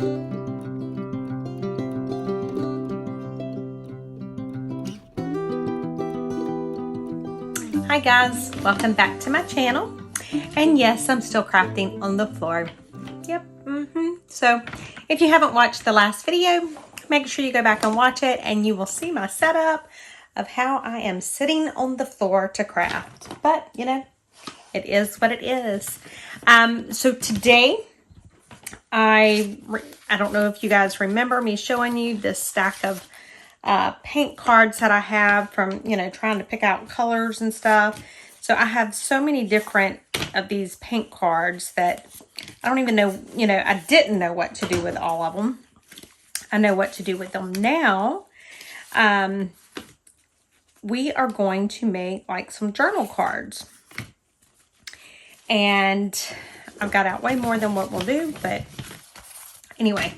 Hi guys, welcome back to my channel. And yes, I'm still crafting on the floor. Yep. So if you haven't watched the last video, make sure you go back and watch it and you will see my setup of how I am sitting on the floor to craft. But you know, it is what it is. So today, I don't know if you guys remember me showing you this stack of paint cards that I have from, you know, trying to pick out colors and stuff. So I have so many different of these paint cards that I don't even know, you know, I didn't know what to do with all of them. I know what to do with them now. We are going to make like some journal cards. And I've got out way more than what we'll do, but anyway,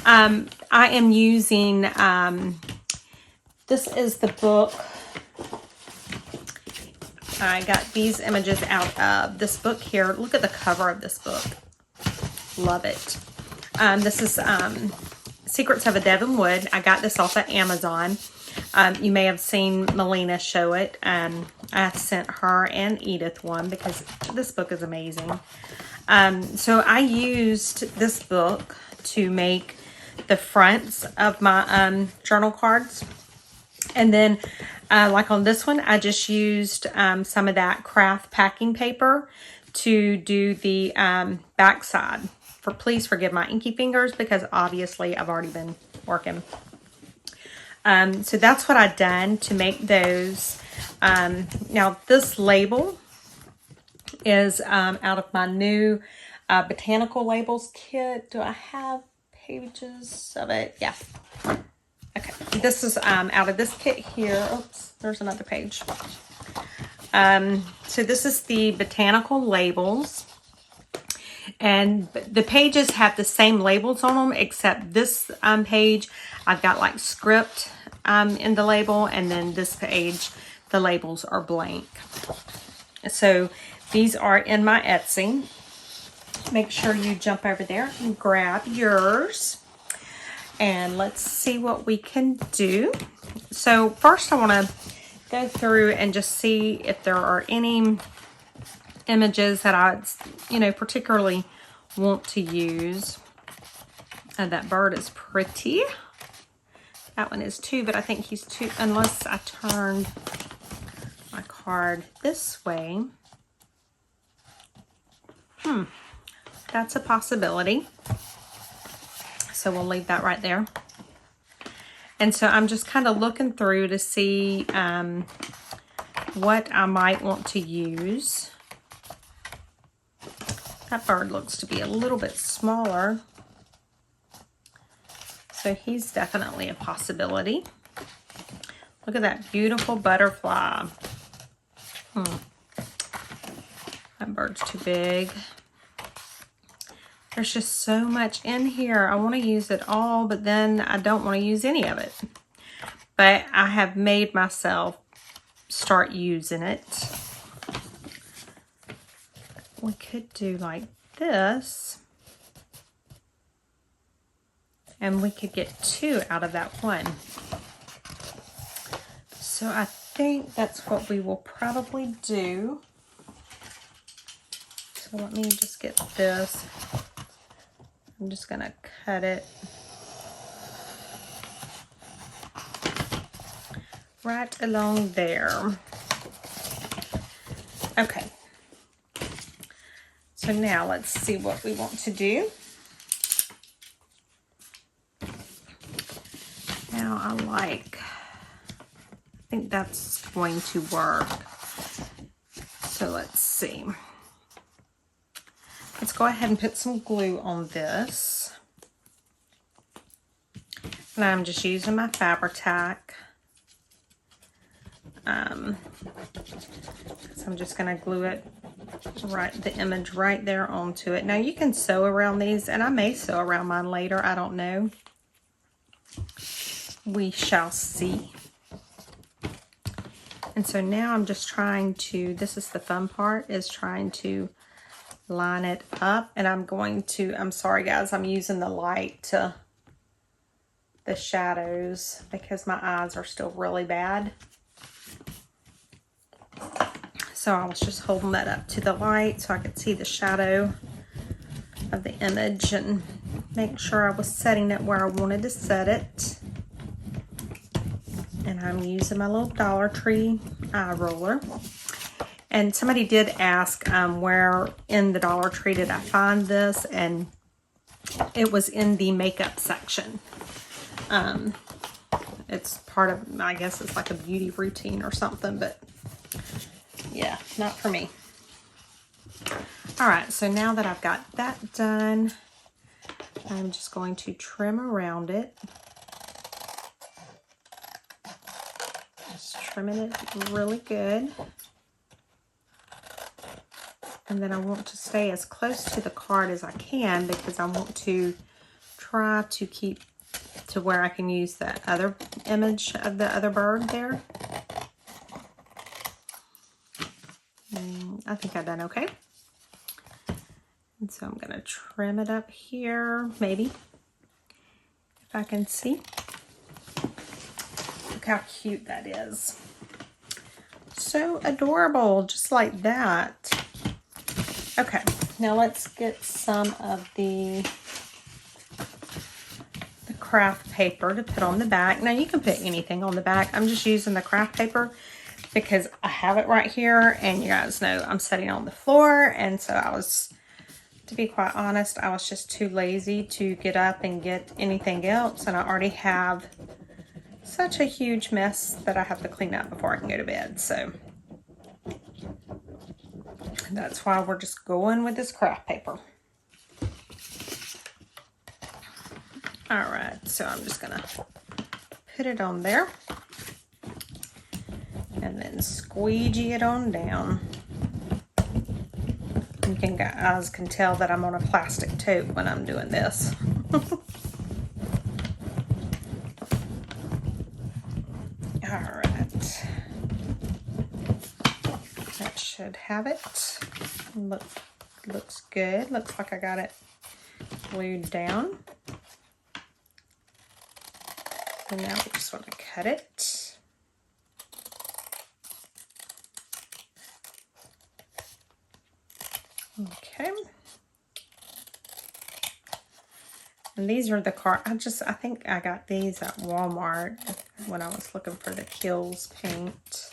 I am using, this is the book. I got these images out of this book here. Look at the cover of this book. Love it. This is Secrets of a Devon Wood. I got this off of Amazon. You may have seen Melina show it. I sent her and Edith one because this book is amazing. So I used this book to make the fronts of my journal cards. And then, like on this one, I just used some of that craft packing paper to do the back side. Please forgive my inky fingers because obviously I've already been working. So that's what I've done to make those. Now this label is out of my new botanical labels kit. Do I have pages of it? Yeah. Okay, this is out of this kit here. Oops, there's another page. So this is the botanical labels. And the pages have the same labels on them, except this page, I've got like script in the label. And then this page, the labels are blank. So these are in my Etsy. Make sure you jump over there and grab yours. And let's see what we can do. So first I want to go through and just see if there are any images that I, you know, particularly want to use. And that bird is pretty. That one is too, but I think he's too, unless I turned my card this way. That's a possibility. So we'll leave that right there. And so I'm just kind of looking through to see what I might want to use. That bird looks to be a little bit smaller. So he's definitely a possibility. Look at that beautiful butterfly. That bird's too big. There's just so much in here. I want to use it all, but then I don't want to use any of it. But I have made myself start using it. We could do like this. And we could get 2 out of that one. So I think that's what we will probably do. So let me just get this. I'm just going to cut it right along there. Okay. So now let's see what we want to do. Now I think that's going to work. So let's see. Let's go ahead and put some glue on this. And I'm just using my Fabri-Tac. So I'm just going to glue it the image right there onto it. Now you can sew around these, and I may sew around mine later. I don't know. We shall see. And so now I'm just trying to, this is the fun part, is trying to line it up. And I'm sorry guys, I'm using the light to the shadows because my eyes are still really bad. So I was just holding that up to the light so I could see the shadow of the image and make sure I was setting it where I wanted to set it. And I'm using my little Dollar Tree eye roller. And somebody did ask where in the Dollar Tree did I find this, and it was in the makeup section. It's part of, I guess it's like a beauty routine or something, but yeah, not for me. All right, so now that I've got that done, I'm just going to trim around it. Just trimming it really good. And then I want to stay as close to the card as I can because I want to try to keep to where I can use that other image of the other bird there. I think I've done okay. And so I'm going to trim it up here, maybe, if I can see. Look how cute that is. So adorable, just like that. Okay, now let's get some of the craft paper to put on the back. Now you can put anything on the back. I'm just using the craft paper because I have it right here, and you guys know I'm sitting on the floor, and so I was, to be quite honest, I was just too lazy to get up and get anything else, and I already have such a huge mess that I have to clean up before I can go to bed. So that's why we're just going with this craft paper. All right, so I'm just gonna put it on there and then squeegee it on down. You guys can tell that I'm on a plastic tote when I'm doing this. All right, that should have it. Looks good. Looks like I got it glued down. And now we just want to cut it. Okay. And these are the I think I got these at Walmart when I was looking for the Kills paint.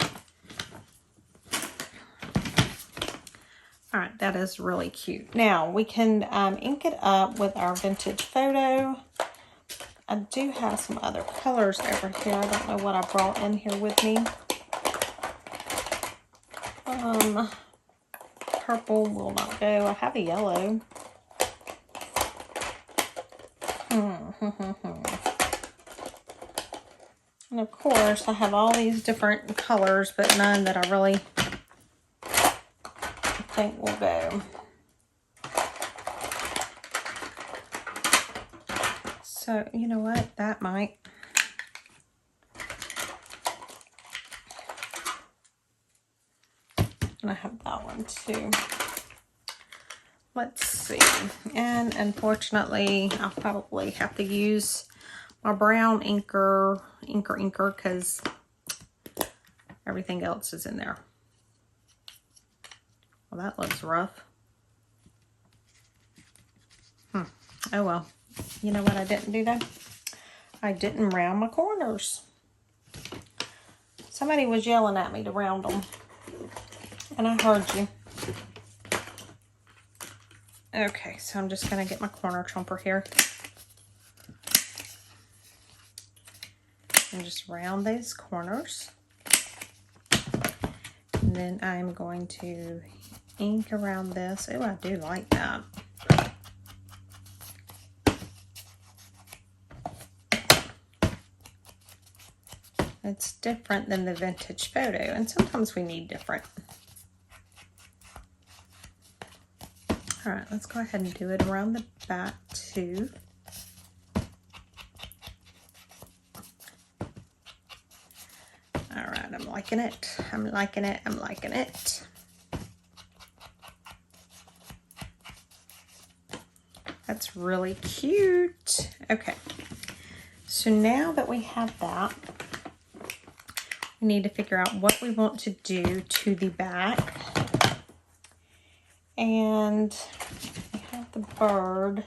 All right, that is really cute. Now we can ink it up with our vintage photo. I do have some other colors over here. I don't know what I brought in here with me. Purple will not go. I have a yellow. And of course, I have all these different colors, but none that I really think will go. So, you know what? That might. And I have that one too. Let's see. And unfortunately, I'll probably have to use my brown inker because everything else is in there. Well, that looks rough. Oh well. You know what I didn't do though? I didn't round my corners. Somebody was yelling at me to round them. And I heard you. Okay, so I'm just going to get my corner trumper here. And just round these corners. And then I'm going to ink around this. Oh, I do like that. It's different than the vintage photo, and sometimes we need different. All right, let's go ahead and do it around the back too. All right, I'm liking it. I'm liking it. I'm liking it. That's really cute. Okay, so now that we have that, we need to figure out what we want to do to the back. And we have the bird.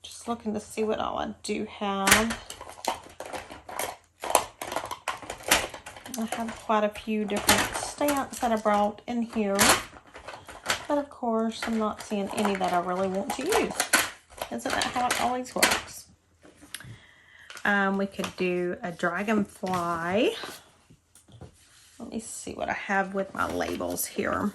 Just looking to see what all I do have. I have quite a few different stamps that I brought in here. But of course, I'm not seeing any that I really want to use. Isn't that how it always works? We could do a dragonfly. Let me see what I have with my labels here.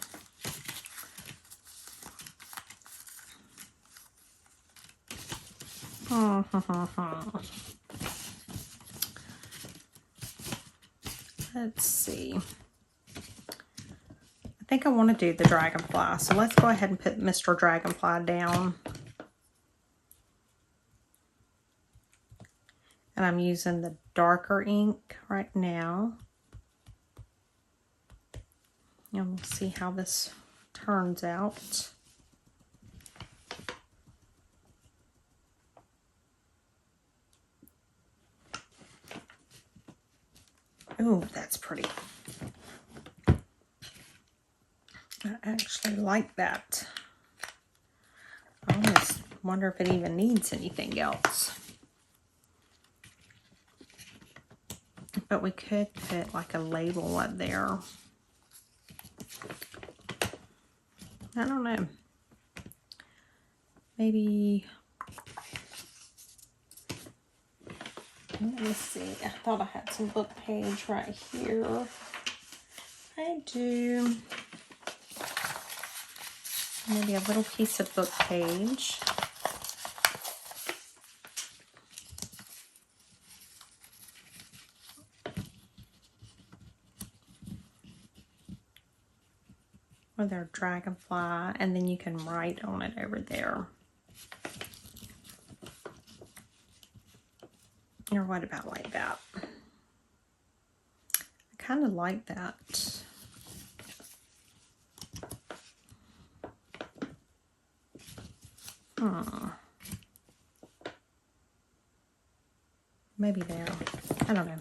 Let's see. I think I want to do the dragonfly, so let's go ahead and put Mr. Dragonfly down. And I'm using the darker ink right now. And we'll see how this turns out. Ooh, that's pretty. I actually like that. I almost wonder if it even needs anything else. But we could put like a label up there. I don't know. Maybe. Let me see. I thought I had some book page right here. I do. Maybe a little piece of book page. Or their dragonfly, and then you can write on it over there. Or what about like that? I kind of like that. Maybe there. I don't know.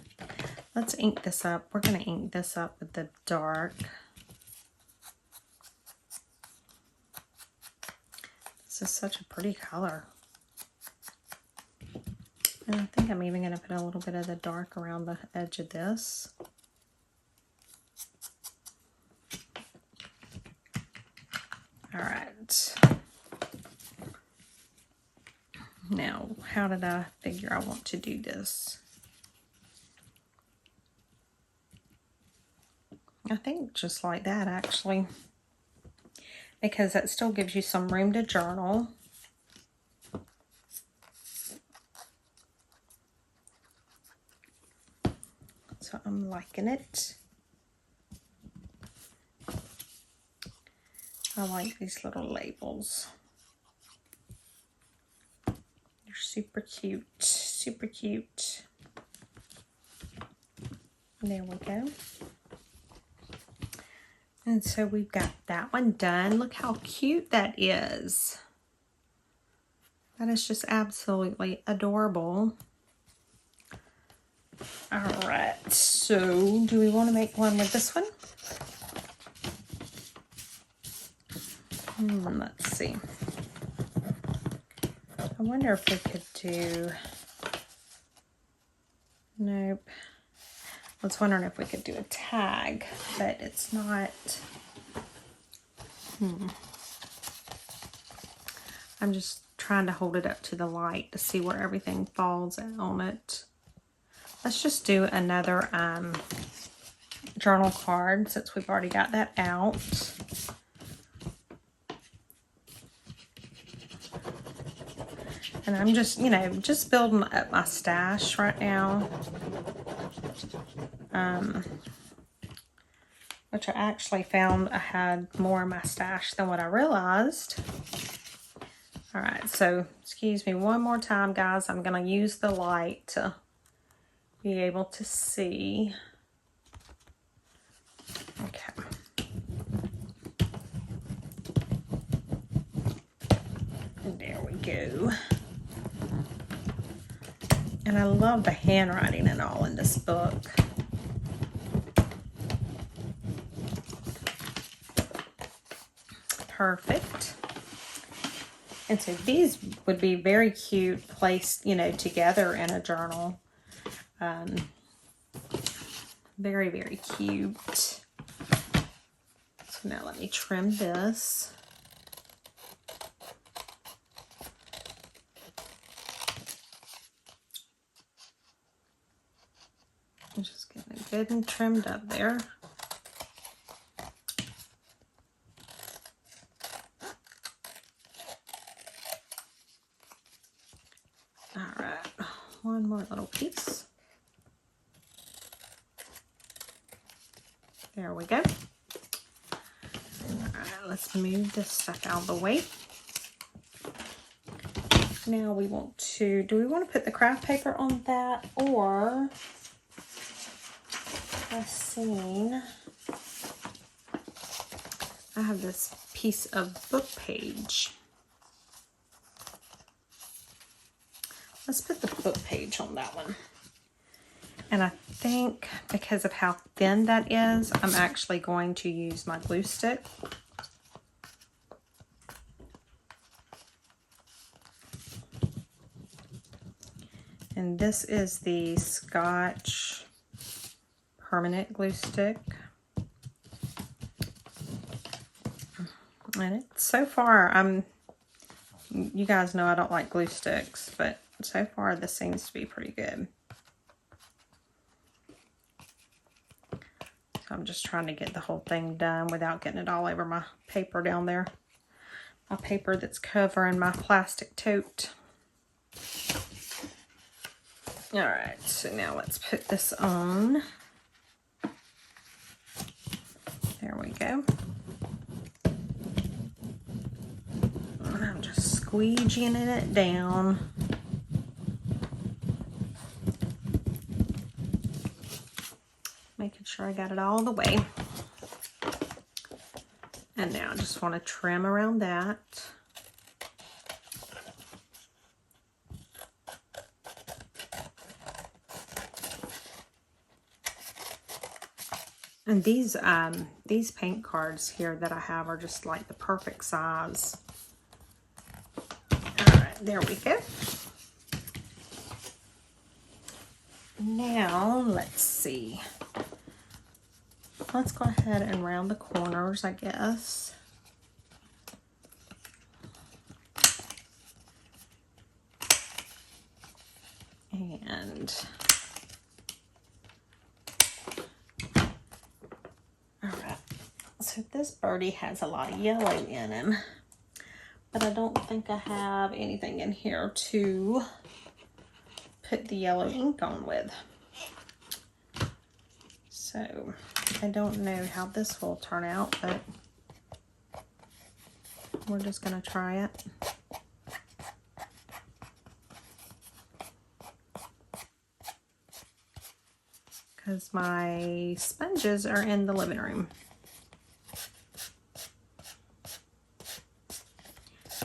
Let's ink this up. We're going to ink this up with the dark. This is such a pretty color. And I think I'm even going to put a little bit of the dark around the edge of this. All right. Now, how did I figure I want to do this? I think just like that, actually. Because that still gives you some room to journal. So I'm liking it. I like these little labels. They're super cute, super cute. There we go. And so we've got that one done. Look how cute that is. That is just absolutely adorable. All right, so do we want to make one with this one? Let's see. I wonder if we could do... Nope. I was wondering if we could do a tag, but it's not. I'm just trying to hold it up to the light to see where everything falls on it. Let's just do another journal card since we've already got that out. And I'm just, you know, just building up my stash right now. Which I actually found I had more in my stash than what I realized. All right, so excuse me one more time, guys. I'm going to use the light to be able to see. Okay. go. And I love the handwriting and all in this book. Perfect. And so these would be very cute placed, you know, together in a journal. Very, very cute. So now let me trim this. I'm just getting it good and trimmed up there. All right, one more little piece. There we go. All right, let's move this stuff out of the way. Now we want to, do we want to put the craft paper on that, or I've seen, I have this piece of book page. Let's put the book page on that one. And I think because of how thin that is, I'm actually going to use my glue stick. And this is the Scotch permanent glue stick. And it's, so far, you guys know I don't like glue sticks, but so far this seems to be pretty good. So I'm just trying to get the whole thing done without getting it all over my paper down there. My paper that's covering my plastic tote. All right, so now let's put this on. There we go. And I'm just squeegeeing it down. Making sure I got it all the way. And now I just want to trim around that. And these paint cards here that I have are just like the perfect size. All right, there we go. Now, let's see. Let's go ahead and round the corners, I guess. And all right, so this birdie has a lot of yellow in him, but I don't think I have anything in here to put the yellow ink on with. So I don't know how this will turn out, but we're just gonna try it. Because my sponges are in the living room.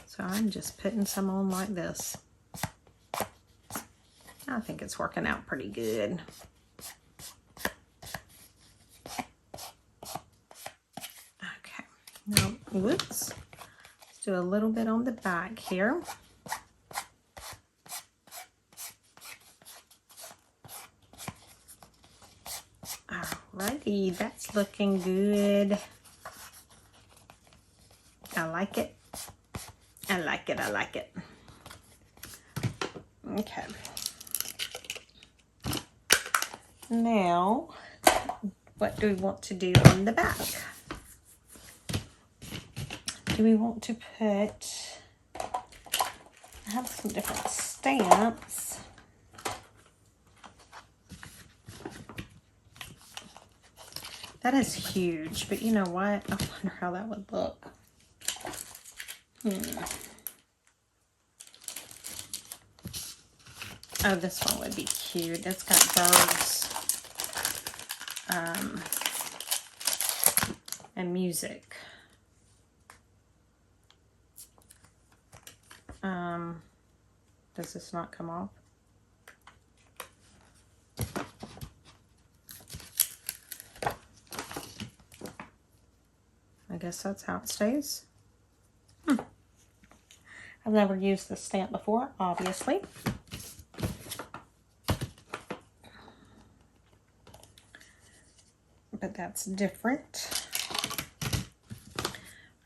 So I'm just putting some on like this. I think it's working out pretty good. Okay, now, whoops. Let's do a little bit on the back here. Alrighty, that's looking good. I like it. I like it. I like it. Okay. Now, what do we want to do on the back? Do we want to put, I have some different stamps. That is huge, but you know what? I wonder how that would look. Oh, this one would be cute. It's got birds and music. Does this not come off? I guess that's how it stays. I've never used this stamp before, obviously. But that's different.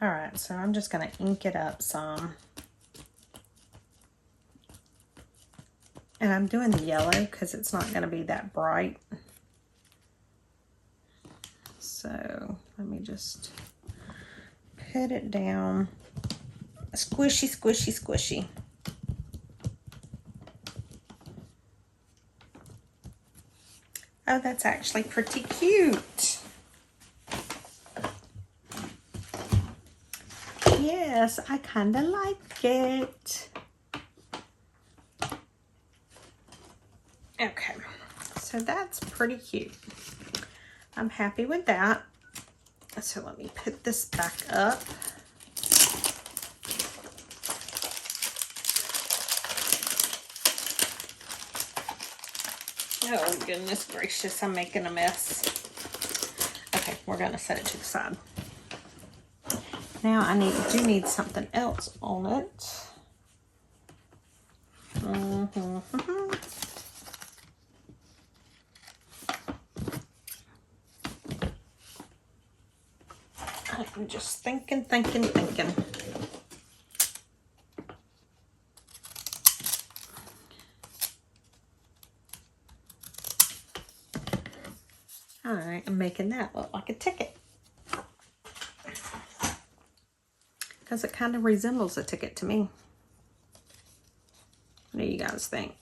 All right, so I'm just going to ink it up some. And I'm doing the yellow because it's not going to be that bright. So let me just put it down. Squishy, squishy, squishy. Oh, that's actually pretty cute. Yes, I kind of like it. Okay, so that's pretty cute. I'm happy with that. So let me put this back up. Oh, goodness gracious, I'm making a mess. Okay, we're going to set it to the side. Now I do need something else on it. I'm just thinking. All right, I'm making that look like a ticket. Because it kind of resembles a ticket to me. What do you guys think?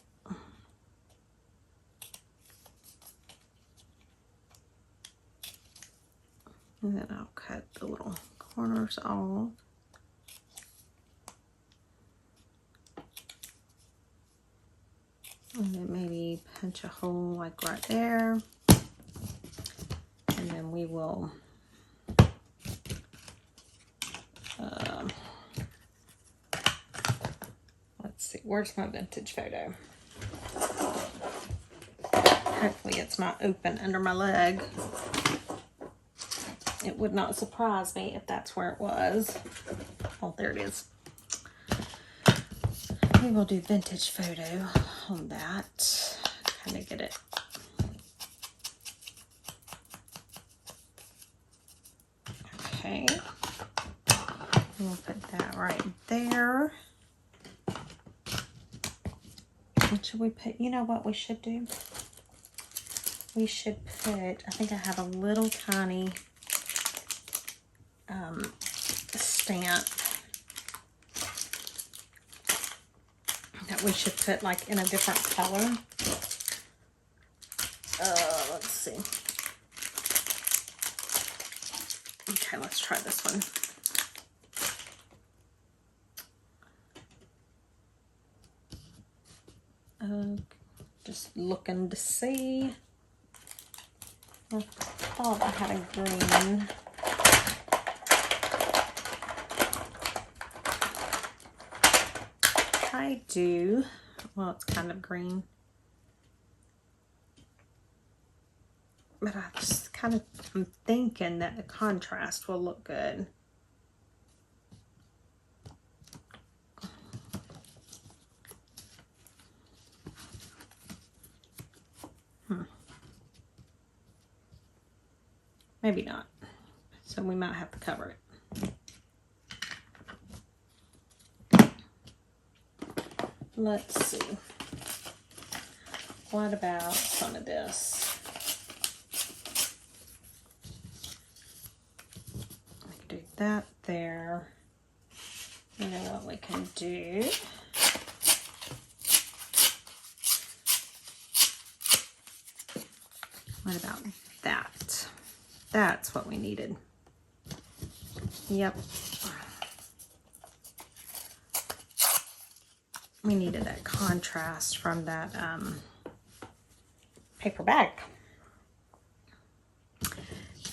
And then I'll cut the little corners off. And then maybe punch a hole like right there. And then we will let's see, where's my vintage photo? Hopefully it's not open under my leg. It would not surprise me if that's where it was. Oh, there it is. We will do vintage photo on that. Kind of get it. Okay. We'll put that right there. What should we put? You know what we should do? We should put, I think I have a little tiny stamp that we should put like in a different color. Let's see. Okay, let's try this one. Just looking to see. I thought I had a green. I do. Well, it's kind of green. But I just kind of, I'm thinking that the contrast will look good. Maybe not. So we might have to cover it. Let's see. What about some of this? I can do that there. You know what we can do? What about that? That's what we needed. Yep. We needed that contrast from that paper bag.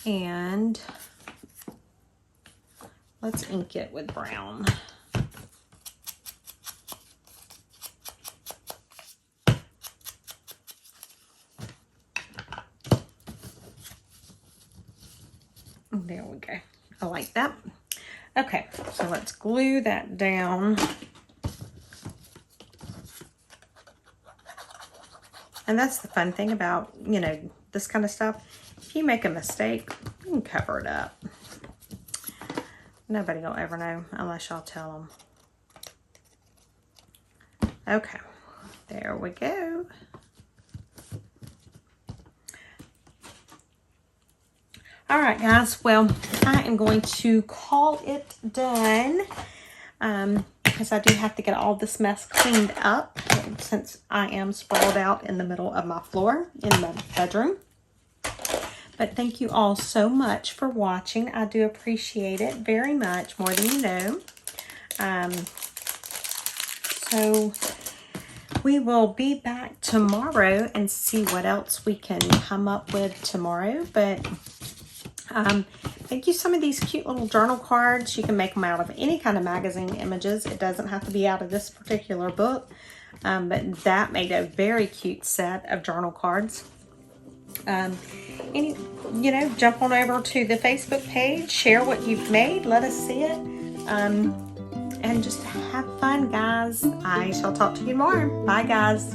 And let's ink it with brown. go. I like that. Okay, so let's glue that down. And that's the fun thing about, you know, this kind of stuff. If you make a mistake, you can cover it up. Nobody will ever know unless y'all tell them. Okay, there we go. All right, guys. Well, I am going to call it done. Because I do have to get all this mess cleaned up since I am sprawled out in the middle of my floor in my bedroom. But thank you all so much for watching. I do appreciate it very much, more than you know. So we will be back tomorrow and see what else we can come up with tomorrow. But thank you. Some of these cute little journal cards, you can make them out of any kind of magazine images. It doesn't have to be out of this particular book, but that made a very cute set of journal cards. You know, jump on over to the Facebook page, share what you've made, let us see it, and just have fun, guys. I shall talk to you more. Bye, guys.